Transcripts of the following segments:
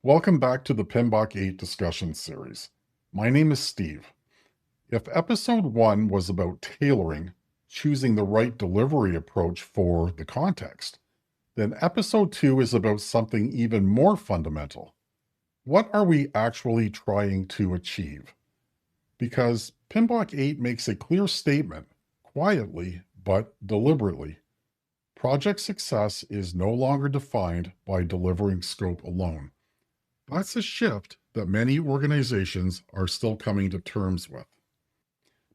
Welcome back to the PMBOK 8 discussion series. My name is Steve. If episode 1 was about tailoring, choosing the right delivery approach for the context, then episode 2 is about something even more fundamental. What are we actually trying to achieve? Because PMBOK 8 makes a clear statement, quietly but deliberately. Project success is no longer defined by delivering scope alone. That's a shift that many organizations are still coming to terms with.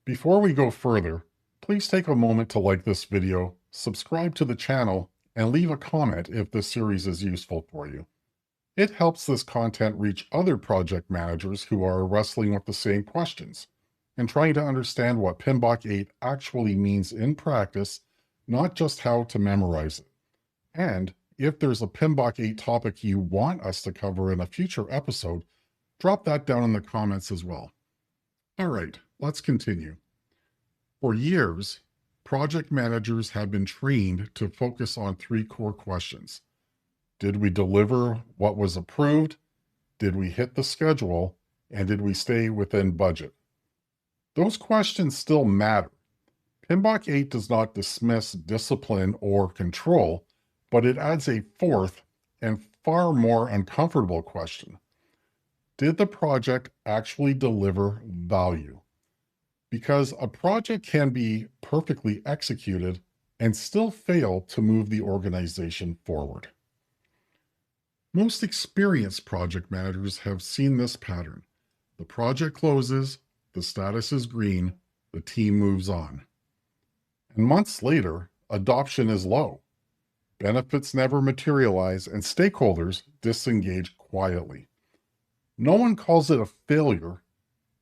Before we go further, please take a moment to like this video, subscribe to the channel, and leave a comment if this series is useful for you. It helps this content reach other project managers who are wrestling with the same questions and trying to understand what PMBOK 8 actually means in practice, not just how to memorize it. And if there's a PMBOK 8 topic you want us to cover in a future episode, drop that down in the comments as well. All right, let's continue. For years, project managers have been trained to focus on 3 core questions. Did we deliver what was approved? Did we hit the schedule? And did we stay within budget? Those questions still matter. PMBOK 8 does not dismiss discipline or control, but it adds a fourth and far more uncomfortable question. Did the project actually deliver value? Because a project can be perfectly executed and still fail to move the organization forward. Most experienced project managers have seen this pattern. The project closes, the status is green, the team moves on. And months later, adoption is low. Benefits never materialize, and stakeholders disengage quietly. No one calls it a failure,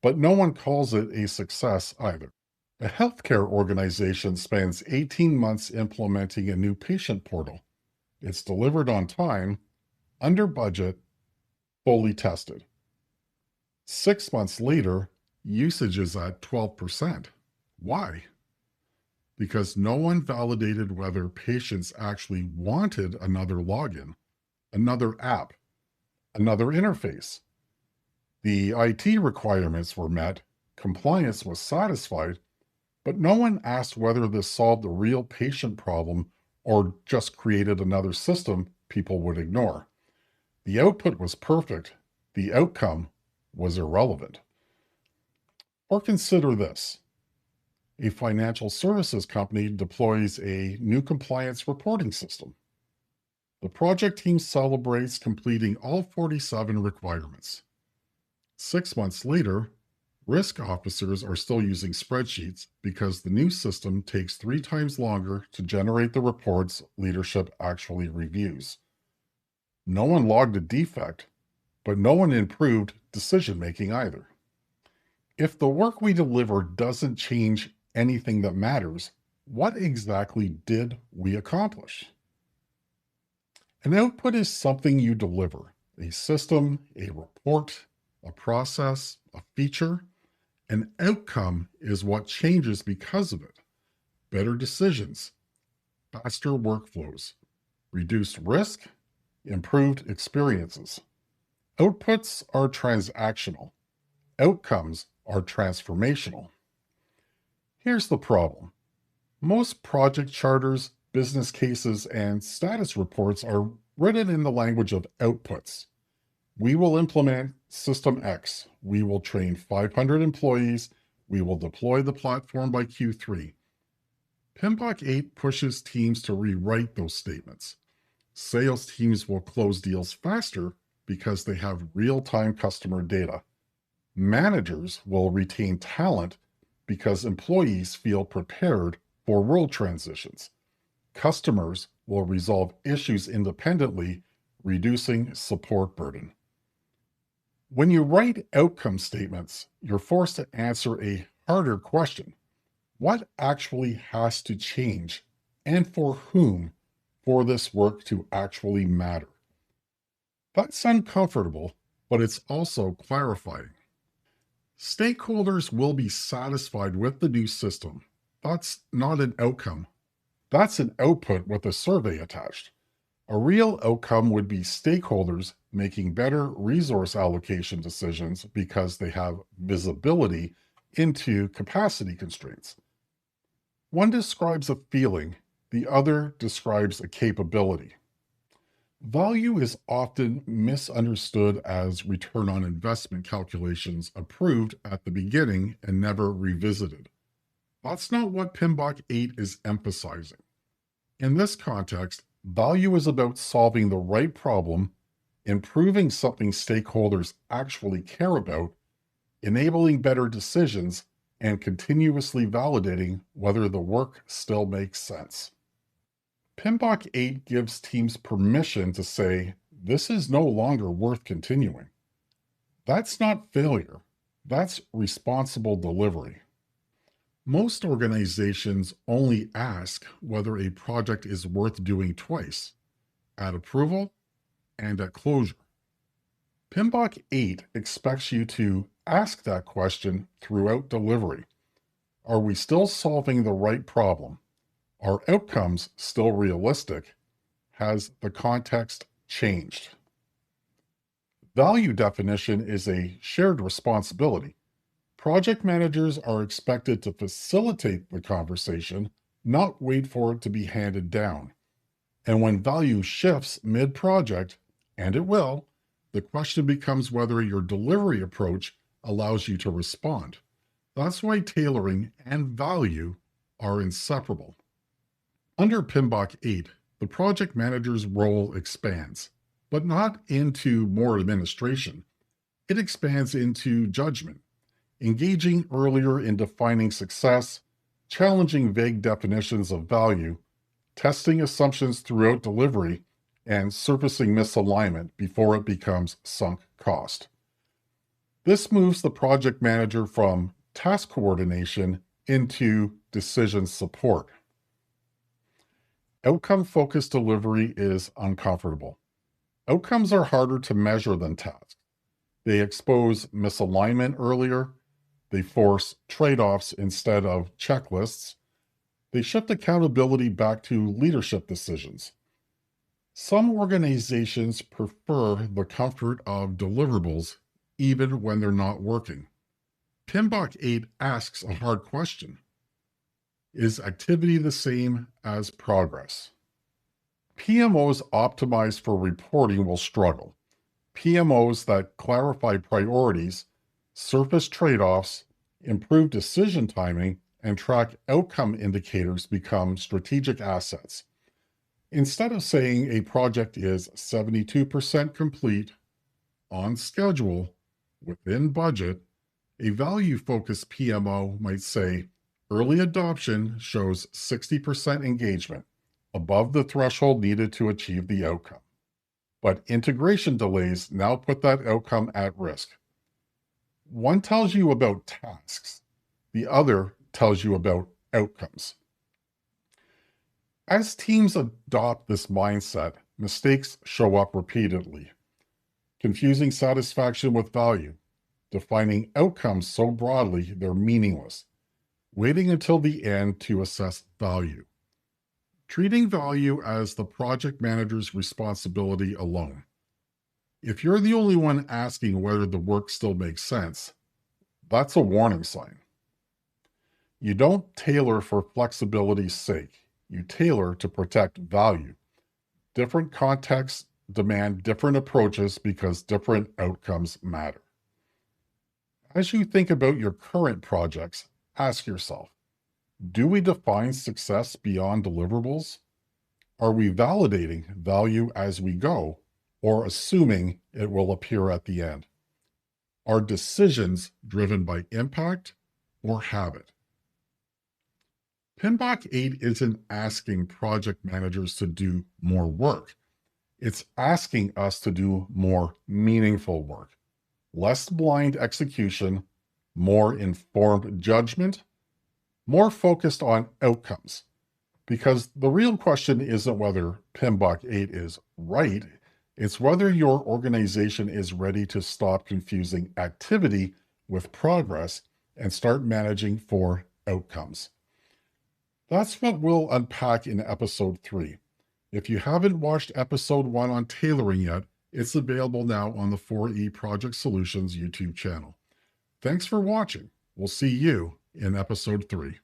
but no one calls it a success either. A healthcare organization spends 18 months implementing a new patient portal. It's delivered on time, under budget, fully tested. 6 months later, usage is at 12%. Why? Because no one validated whether patients actually wanted another login, another app, another interface. The IT requirements were met, compliance was satisfied, but no one asked whether this solved a real patient problem or just created another system people would ignore. The output was perfect, the outcome was irrelevant. Or consider this. A financial services company deploys a new compliance reporting system. The project team celebrates completing all 47 requirements. 6 months later, risk officers are still using spreadsheets because the new system takes 3 times longer to generate the reports leadership actually reviews. No one logged a defect, but no one improved decision-making either. If the work we deliver doesn't change anything that matters, what exactly did we accomplish? An output is something you deliver, a system, a report, a process, a feature. An outcome is what changes because of it. Better decisions, faster workflows, reduced risk, improved experiences. Outputs are transactional. Outcomes are transformational. Here's the problem. Most project charters, business cases, and status reports are written in the language of outputs. We will implement System X. We will train 500 employees. We will deploy the platform by Q3. PMBOK 8 pushes teams to rewrite those statements. Sales teams will close deals faster because they have real-time customer data. Managers will retain talent because employees feel prepared for world transitions. Customers will resolve issues independently, reducing support burden. When you write outcome statements, you're forced to answer a harder question. What actually has to change, and for whom, for this work to actually matter? That's uncomfortable, but it's also clarifying. Stakeholders will be satisfied with the new system. That's not an outcome. That's an output with a survey attached. A real outcome would be stakeholders making better resource allocation decisions because they have visibility into capacity constraints. One describes a feeling, the other describes a capability. Value is often misunderstood as return on investment calculations approved at the beginning and never revisited. That's not what PMBOK 8 is emphasizing. In this context, value is about solving the right problem, improving something stakeholders actually care about, enabling better decisions, and continuously validating whether the work still makes sense. PMBOK 8 gives teams permission to say, this is no longer worth continuing. That's not failure, that's responsible delivery. Most organizations only ask whether a project is worth doing twice, at approval and at closure. PMBOK 8 expects you to ask that question throughout delivery. Are we still solving the right problem? Are outcomes still realistic? Has the context changed? Value definition is a shared responsibility. Project managers are expected to facilitate the conversation, not wait for it to be handed down. And when value shifts mid-project, and it will, the question becomes whether your delivery approach allows you to respond. That's why tailoring and value are inseparable. Under PMBOK 8, the project manager's role expands, but not into more administration. It expands into judgment, engaging earlier in defining success, challenging vague definitions of value, testing assumptions throughout delivery, and surfacing misalignment before it becomes sunk cost. This moves the project manager from task coordination into decision support. Outcome-focused delivery is uncomfortable. Outcomes are harder to measure than tasks. They expose misalignment earlier. They force trade-offs instead of checklists. They shift accountability back to leadership decisions. Some organizations prefer the comfort of deliverables even when they're not working. PMBOK 8 asks a hard question. Is activity the same as progress? PMOs optimized for reporting will struggle. PMOs that clarify priorities, surface trade-offs, improve decision timing, and track outcome indicators become strategic assets. Instead of saying a project is 72% complete, on schedule, within budget, a value-focused PMO might say, early adoption shows 60% engagement, above the threshold needed to achieve the outcome. But integration delays now put that outcome at risk. One tells you about tasks, the other tells you about outcomes. As teams adopt this mindset, mistakes show up repeatedly. Confusing satisfaction with value, defining outcomes so broadly they're meaningless, waiting until the end to assess value, treating value as the project manager's responsibility alone. If you're the only one asking whether the work still makes sense, that's a warning sign. You don't tailor for flexibility's sake. You tailor to protect value. Different contexts demand different approaches because different outcomes matter. As you think about your current projects, ask yourself, do we define success beyond deliverables? Are we validating value as we go or assuming it will appear at the end? Are decisions driven by impact or habit? PMBOK 8 isn't asking project managers to do more work. It's asking us to do more meaningful work, less blind execution, more informed judgment, more focused on outcomes. Because the real question isn't whether PMBOK 8 is right, it's whether your organization is ready to stop confusing activity with progress and start managing for outcomes. That's what we'll unpack in episode 3. If you haven't watched episode 1 on tailoring yet, it's available now on the 4E Project Solutions YouTube channel. Thanks for watching. We'll see you in episode 3.